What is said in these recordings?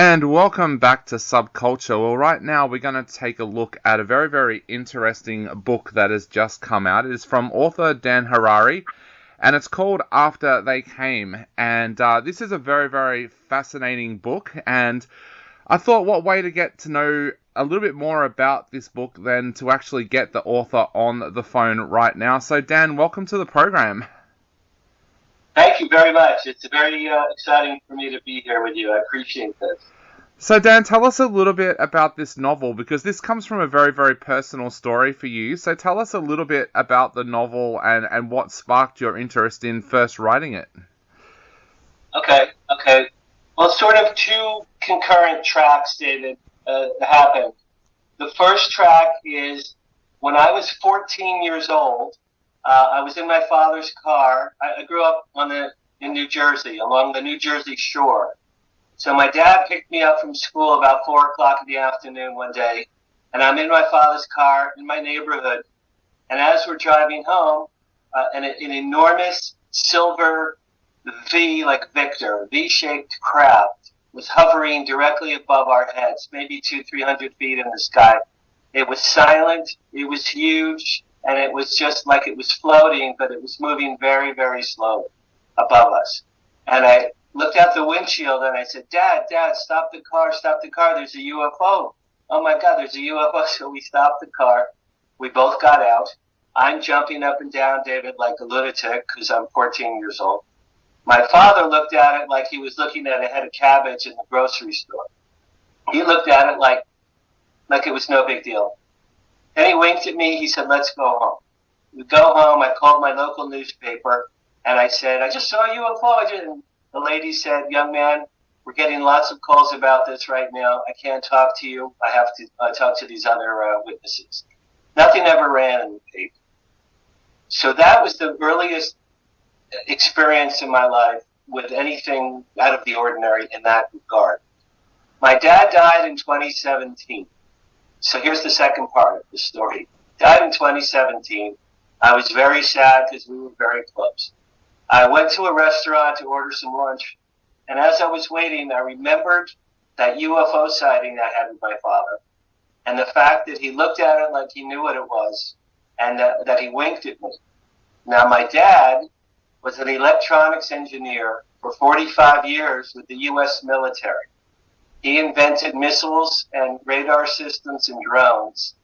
And welcome back to Subculture. Well, right now we're going to take a look at a very, very interesting book that has just come out. It is from author Dan Harary, and it's called After They Came. And this is a very, very fascinating book, and I thought what way to get to know a little bit more about this book than to actually get the author on the phone right now. So, Dan, welcome to the program. Thank you very much. It's very exciting for me to be here with you. I appreciate this. So, Dan, tell us a little bit about this novel, because this comes from a very, very personal story for you. So tell us a little bit about the novel and what sparked your interest in first writing it. Okay. Well, sort of two concurrent tracks, David, happened. The first track is when I was 14 years old. I was in my father's car. I grew up in New Jersey, along the New Jersey shore. So my dad picked me up from school about 4 o'clock in the afternoon one day, and I'm in my father's car in my neighborhood. And as we're driving home, an enormous silver V, like Victor, V-shaped craft was hovering directly above our heads, maybe 200-300 feet in the sky. It was silent. It was huge. And it was just like it was floating, but it was moving very, very slowly above us. And I looked out the windshield and I said, Dad, stop the car, there's a UFO. Oh my God, there's a UFO. So we stopped the car. We both got out. I'm jumping up and down, David, like a lunatic because I'm 14 years old. My father looked at it like he was looking at a head of cabbage in the grocery store. He looked at it like it was no big deal. Then he winked at me. He said, let's go home. We go home. I called my local newspaper, and I said, I just saw a UFO. And the lady said, young man, we're getting lots of calls about this right now. I can't talk to you. I have to talk to these other witnesses. Nothing ever ran in the paper. So that was the earliest experience in my life with anything out of the ordinary in that regard. My dad died in 2017. So here's the second part of the story. Died in 2017. I was very sad because we were very close. I went to a restaurant to order some lunch, and as I was waiting, I remembered that UFO sighting I had with my father, and the fact that he looked at it like he knew what it was, and that he winked at me. Now, my dad was an electronics engineer for 45 years with the U.S. military. He invented missiles and radar systems and drones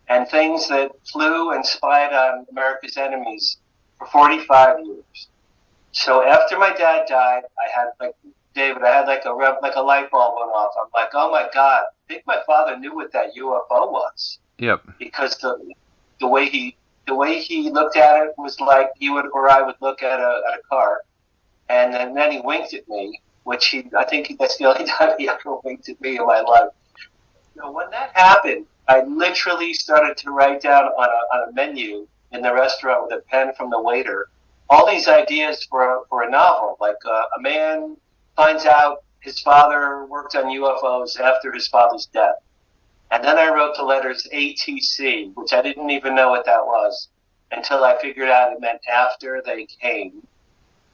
and things that flew and spied on America's enemies for 45 years. So after my dad died, I had like a light bulb went off. I'm like, oh my God, I think my father knew what that UFO was. Yep. Because the way he looked at it was like you would or I would look at a car, and then he winked at me. I think that's the only time he ever winked at me in my life. When that happened, I literally started to write down on a menu in the restaurant with a pen from the waiter all these ideas for a novel, like a man finds out his father worked on UFOs after his father's death. And then I wrote the letters ATC, which I didn't even know what that was until I figured out it meant after they came.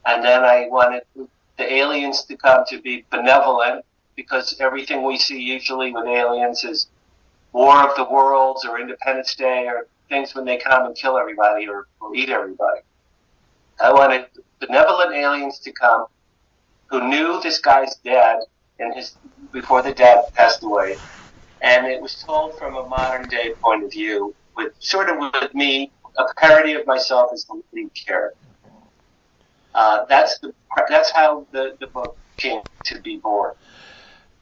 And then I wanted the aliens to come to be benevolent, because everything we see usually with aliens is War of the Worlds or Independence Day or things when they come and kill everybody or eat everybody. I wanted benevolent aliens to come who knew this guy's dad before the dad passed away. And it was told from a modern day point of view, with me, a parody of myself as the lead character. That's how the book came to be born.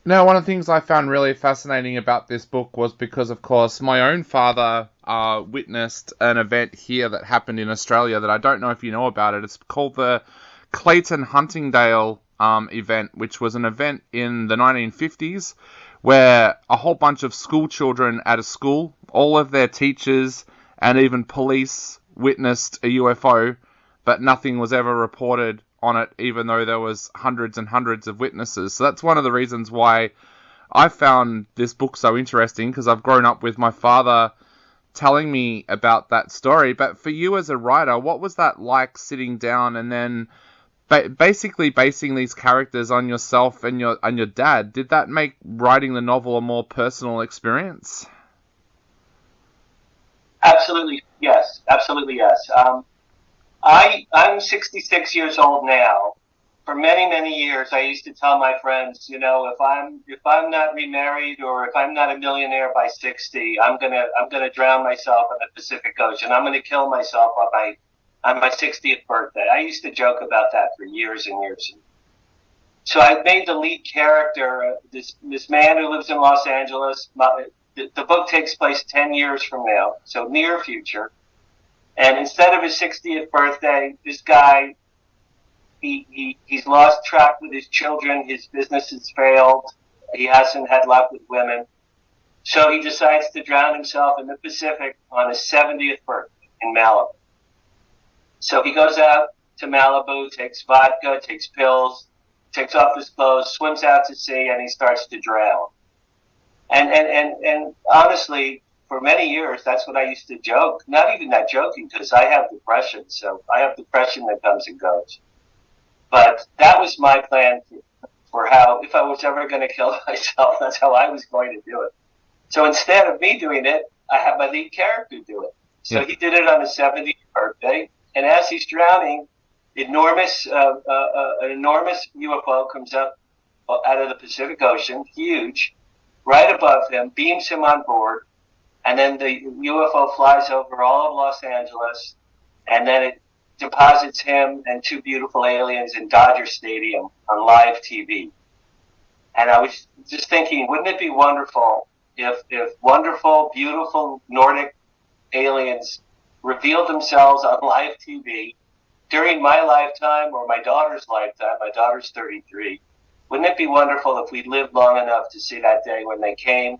Now, one of the things I found really fascinating about this book was because, of course, my own father witnessed an event here that happened in Australia that I don't know if you know about it. It's called the Clayton Huntingdale event, which was an event in the 1950s where a whole bunch of school children at a school, all of their teachers and even police witnessed a UFO, but nothing was ever reported on it, even though there was hundreds and hundreds of witnesses. So that's one of the reasons why I found this book so interesting, because I've grown up with my father telling me about that story. But for you as a writer, what was that like, sitting down and then basically basing these characters on yourself and your dad, did that make writing the novel a more personal experience? Absolutely, yes. Absolutely, yes. I'm 66 years old now. For many, many years, I used to tell my friends, if I'm not remarried or if I'm not a millionaire by 60, I'm gonna drown myself in the Pacific Ocean. I'm gonna kill myself on my 60th birthday. I used to joke about that for years and years. So I made the lead character this man who lives in Los Angeles. The book takes place 10 years from now, so near future. And instead of his 60th birthday, this guy, he's lost track with his children. His business has failed. He hasn't had luck with women. So he decides to drown himself in the Pacific on his 70th birthday in Malibu. So he goes out to Malibu, takes vodka, takes pills, takes off his clothes, swims out to sea, and he starts to drown. And honestly, for many years, that's what I used to joke. Not even that joking, because I have depression. So I have depression that comes and goes. But that was my plan for how, if I was ever going to kill myself, that's how I was going to do it. So instead of me doing it, I had my lead character do it. So he did it on his 70th birthday. And as he's drowning, an enormous UFO comes up out of the Pacific Ocean, huge, right above him, beams him on board, and then the UFO flies over all of Los Angeles, and then it deposits him and two beautiful aliens in Dodger Stadium on live TV. And I was just thinking, wouldn't it be wonderful if wonderful, beautiful Nordic aliens revealed themselves on live TV during my lifetime or my daughter's lifetime? My daughter's 33. Wouldn't it be wonderful if we lived long enough to see that day when they came?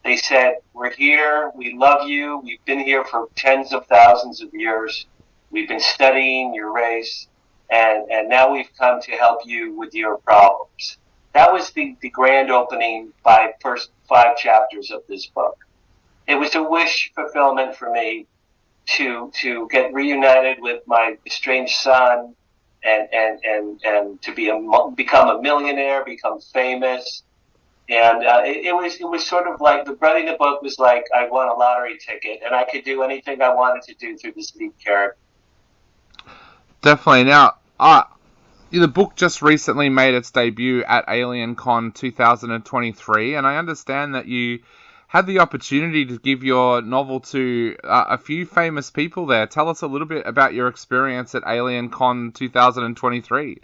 They said, we're here, we love you, we've been here for tens of thousands of years, we've been studying your race, and now we've come to help you with your problems. That was the grand opening first 5 chapters of this book. It was a wish fulfillment for me to get reunited with my estranged son and to become a millionaire, become famous. And it was sort of like writing the book was like I won a lottery ticket and I could do anything I wanted to do through this lead character. Definitely. Now, the book just recently made its debut at AlienCon 2023, and I understand that you had the opportunity to give your novel to a few famous people there. Tell us a little bit about your experience at AlienCon 2023.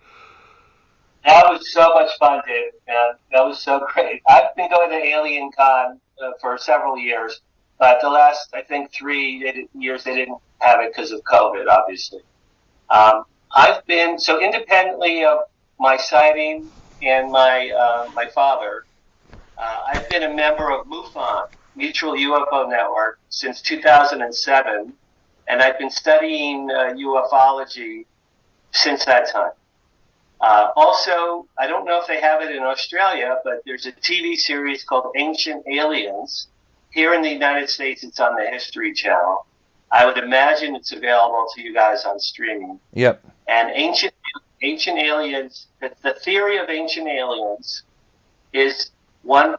That was so much fun, David, man. That was so great. I've been going to AlienCon for several years, but the last, I think, 3 years they didn't have it because of COVID, obviously. I've been, so independently of my sighting and my father, I've been a member of MUFON, Mutual UFO Network, since 2007, and I've been studying ufology since that time. Also, I don't know if they have it in Australia, but there's a TV series called Ancient Aliens. Here in the United States, it's on the History Channel. I would imagine it's available to you guys on streaming. Yep. And Ancient Aliens, the theory of Ancient Aliens is one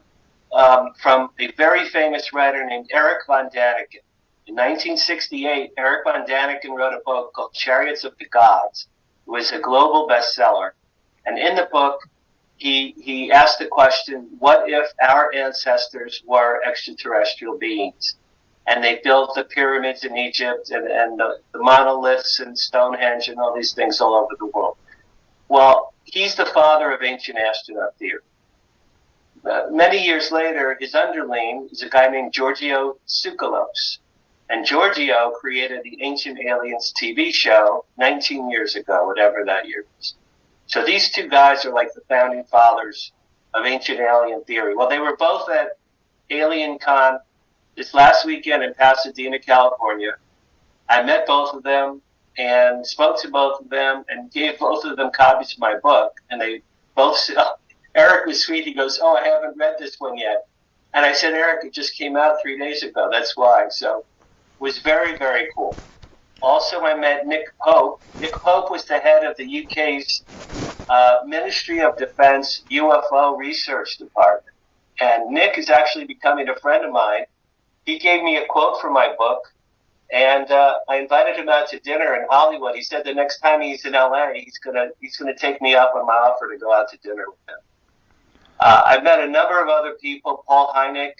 from a very famous writer named Eric von Daniken. In 1968, Eric von Daniken wrote a book called Chariots of the Gods. It was a global bestseller. And in the book, he asked the question, what if our ancestors were extraterrestrial beings? And they built the pyramids in Egypt and the monoliths and Stonehenge and all these things all over the world. Well, he's the father of ancient astronaut theory. Many years later, his underling is a guy named Giorgio Tsoukalos. And Giorgio created the Ancient Aliens TV show 19 years ago, whatever that year was. So these two guys are like the founding fathers of ancient alien theory. Well, they were both at AlienCon this last weekend in Pasadena, California. I met both of them and spoke to both of them and gave both of them copies of my book. And they both said, Eric was sweet. He goes, I haven't read this one yet. And I said, Eric, it just came out 3 days ago. That's why. So it was very, very cool. Also, I met Nick Pope. Nick Pope was the head of the UK's Ministry of Defense UFO Research Department. And Nick is actually becoming a friend of mine. He gave me a quote from my book, and I invited him out to dinner in Hollywood. He said the next time he's in LA, he's gonna take me up on my offer to go out to dinner with him. I've met a number of other people. Paul Hynek,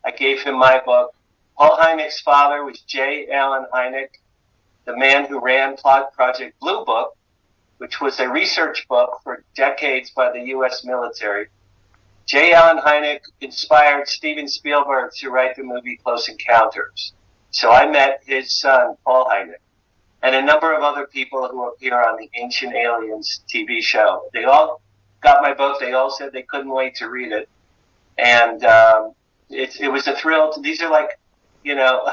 I gave him my book. Paul Hynek's father was J. Allen Hynek, the man who ran Project Blue Book, which was a research book for decades by the U.S. military. J. Allen Hynek inspired Steven Spielberg to write the movie Close Encounters. So I met his son, Paul Hynek, and a number of other people who appear on the Ancient Aliens TV show. They all got my book. They all said they couldn't wait to read it. And it was a thrill. These are like, you know,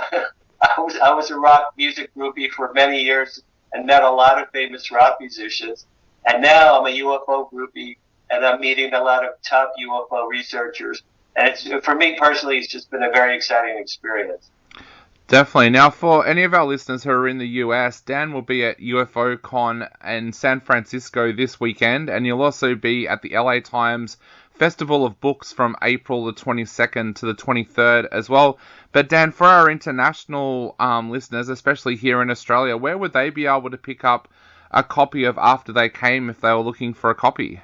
I was a rock music groupie for many years and met a lot of famous rock musicians. And now I'm a UFO groupie, and I'm meeting a lot of top UFO researchers. And for me personally, it's just been a very exciting experience. Definitely. Now, for any of our listeners who are in the US, Dan will be at UFO Con in San Francisco this weekend, and you'll also be at the LA Times Festival of Books from April the 22nd to the 23rd as well. But Dan, for our international listeners, especially here in Australia, where would they be able to pick up a copy of After They Came if they were looking for a copy?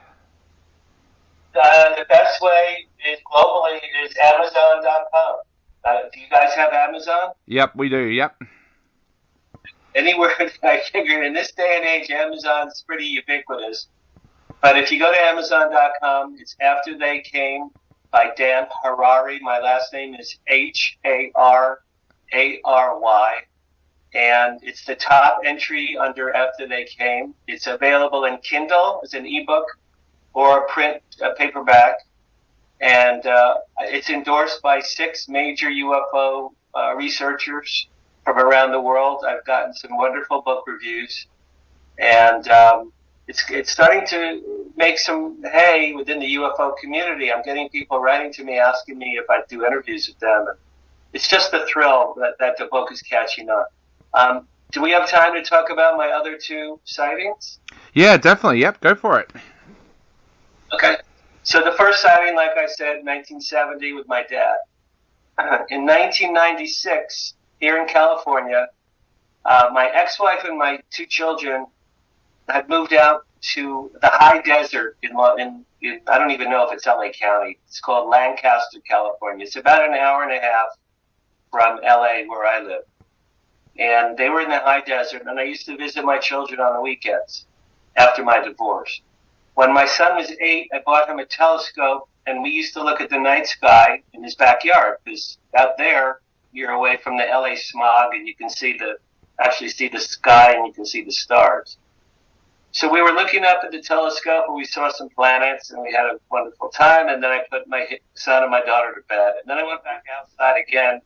The best way is globally is Amazon.com. Do you guys have Amazon? Yep, we do, yep. Anywhere, I figure in this day and age, Amazon's pretty ubiquitous. But if you go to Amazon.com, it's After They Came by Dan Harary. My last name is Harary. And it's the top entry under After They Came. It's available in Kindle as an ebook or a paperback. And it's endorsed by 6 major UFO researchers from around the world. I've gotten some wonderful book reviews. And it's starting to make some hay within the UFO community. I'm getting people writing to me asking me if I do interviews with them. And it's just a thrill that the book is catching on. Do we have time to talk about my other 2 sightings? Yeah, definitely. Yep, go for it. Okay. So the first sighting, like I said, 1970 with my dad. In 1996, here in California, my ex-wife and my 2 children had moved out to the high desert in I don't even know if it's LA County. It's called Lancaster, California. It's about an hour and a half from LA where I live. And they were in the high desert, and I used to visit my children on the weekends after my divorce. When my son was 8, I bought him a telescope, and we used to look at the night sky in his backyard, because out there, you're away from the LA smog, and you can actually see the sky, and you can see the stars. So we were looking up at the telescope, and we saw some planets, and we had a wonderful time, and then I put my son and my daughter to bed. And then I went back outside again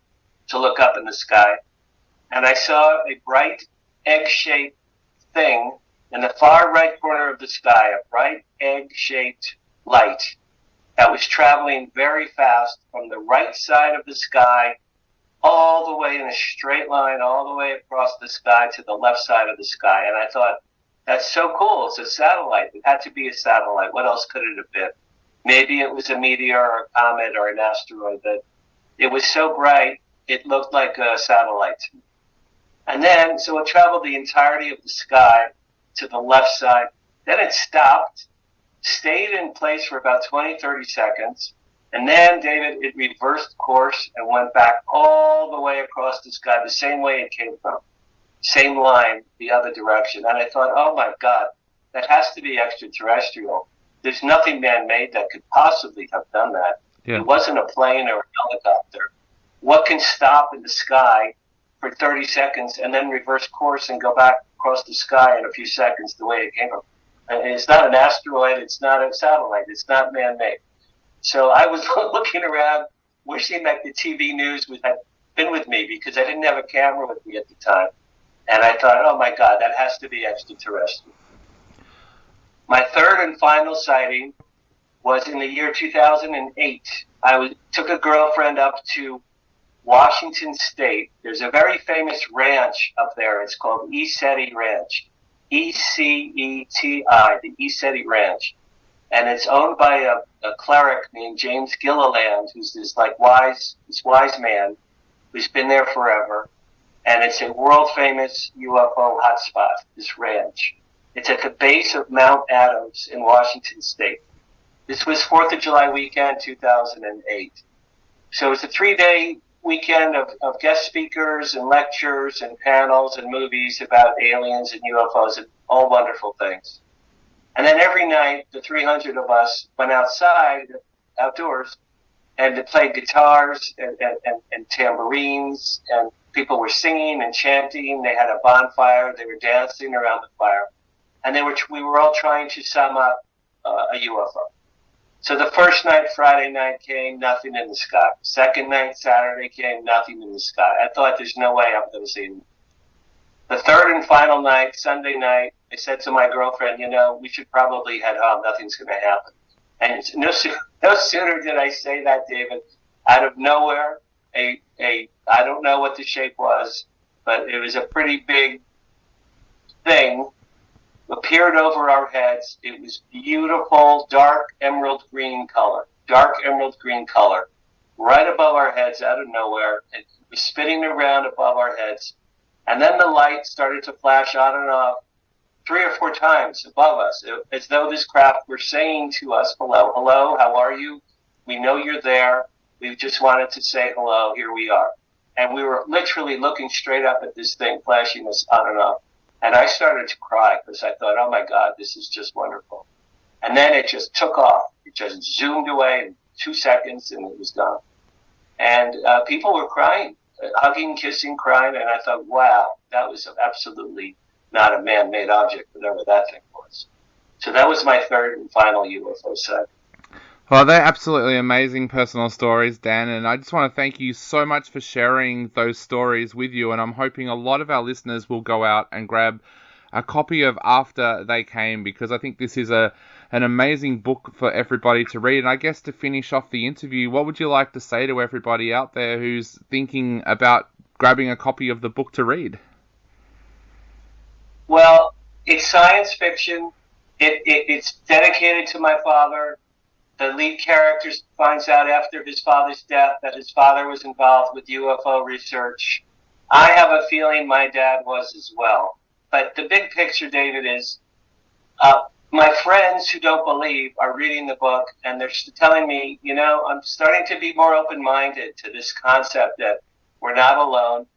to look up in the sky, and I saw a bright egg-shaped thing in the far right corner of the sky, a bright egg-shaped light that was traveling very fast from the right side of the sky all the way in a straight line, all the way across the sky to the left side of the sky. And I thought, that's so cool. It's a satellite. It had to be a satellite. What else could it have been? Maybe it was a meteor or a comet or an asteroid, but it was so bright, it looked like a satellite to me. And then, so it traveled the entirety of the sky to the left side. Then it stopped, stayed in place for about 20, 30 seconds. And then, David, it reversed course and went back all the way across the sky, the same way it came from. Same line, the other direction. And I thought, oh my God, that has to be extraterrestrial. There's nothing man-made that could possibly have done that. Yeah. It wasn't a plane or a helicopter. What can stop in the sky for 30 seconds and then reverse course and go back across the sky in a few seconds the way it came from? And it's not an asteroid. It's not a satellite. It's not man-made. So I was looking around, wishing that the TV news had been with me because I didn't have a camera with me at the time. And I thought, oh my God, that has to be extraterrestrial. My third and final sighting was in the year 2008. I took a girlfriend up to Washington State. There's a very famous ranch up there. It's called Eceti Ranch. Eceti, the Eceti Ranch. And it's owned by a cleric named James Gilliland, who's this wise man who's been there forever. And it's a world famous UFO hotspot, this ranch. It's at the base of Mount Adams in Washington State. This was 4th of July weekend, 2008. So it's a 3-day weekend of guest speakers and lectures and panels and movies about aliens and UFOs and all wonderful things. And then every night, the 300 of us went outdoors, and they played guitars and tambourines, and people were singing and chanting. They had a bonfire. They were dancing around the fire. And we were all trying to sum up a UFO. So the first night, Friday night, came, nothing in the sky. Second night, Saturday, came, nothing in the sky. I thought, there's no way I'm going to see them. The third and final night, Sunday night, I said to my girlfriend, we should probably head home. Nothing's going to happen. And no sooner did I say that, David, out of nowhere, I don't know what the shape was, but it was a pretty big thing, appeared over our heads. It was beautiful, dark emerald green color, right above our heads out of nowhere. It was spinning around above our heads. And then the light started to flash on and off 3 or 4 times above us, as though this craft were saying to us, hello, how are you? We know you're there. We just wanted to say hello. Here we are. And we were literally looking straight up at this thing, flashing us on and off. And I started to cry because I thought, oh my God, this is just wonderful. And then it just took off. It just zoomed away in 2 seconds and it was gone. And people were crying, hugging, kissing, crying. And I thought, wow, that was absolutely not a man-made object, whatever that thing was. So that was my third and final UFO sighting. Well, they're absolutely amazing personal stories, Dan, and I just want to thank you so much for sharing those stories with you, and I'm hoping a lot of our listeners will go out and grab a copy of After They Came, because I think this is an amazing book for everybody to read. And I guess to finish off the interview, what would you like to say to everybody out there who's thinking about grabbing a copy of the book to read? Well, it's science fiction. It's dedicated to my father. The lead character finds out after his father's death that his father was involved with UFO research. I have a feeling my dad was as well. But the big picture, David, is my friends who don't believe are reading the book, and they're telling me, I'm starting to be more open-minded to this concept that we're not alone,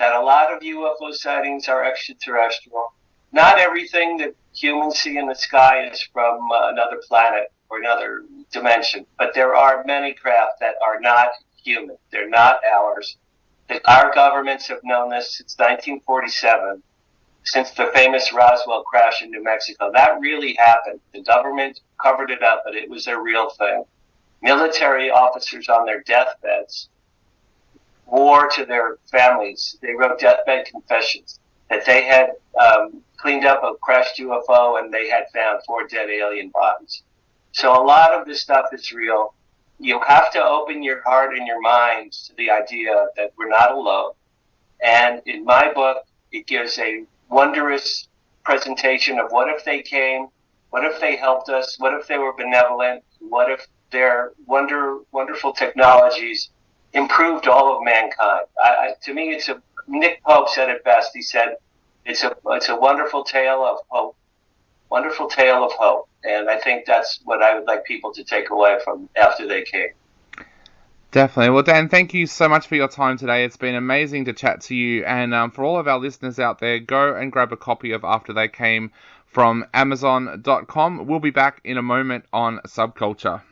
that a lot of UFO sightings are extraterrestrial. Not everything that humans see in the sky is from another planet or another dimension, but there are many craft that are not human. They're not ours. Our governments have known this since 1947, since the famous Roswell crash in New Mexico. That really happened. The government covered it up, but it was a real thing. Military officers on their deathbeds swore to their families. They wrote deathbed confessions that they had cleaned up a crashed UFO and they had found 4 dead alien bodies. So a lot of this stuff is real. You have to open your heart and your mind to the idea that we're not alone. And in my book, it gives a wondrous presentation of what if they came, what if they helped us, what if they were benevolent, what if their wonderful technologies improved all of mankind. To me, Nick Pope said it best. He said, it's a wonderful tale of hope. Wonderful tale of hope. And I think that's what I would like people to take away from After They Came. Definitely. Well, Dan, thank you so much for your time today. It's been amazing to chat to you. And for all of our listeners out there, go and grab a copy of After They Came from Amazon.com. We'll be back in a moment on Subculture.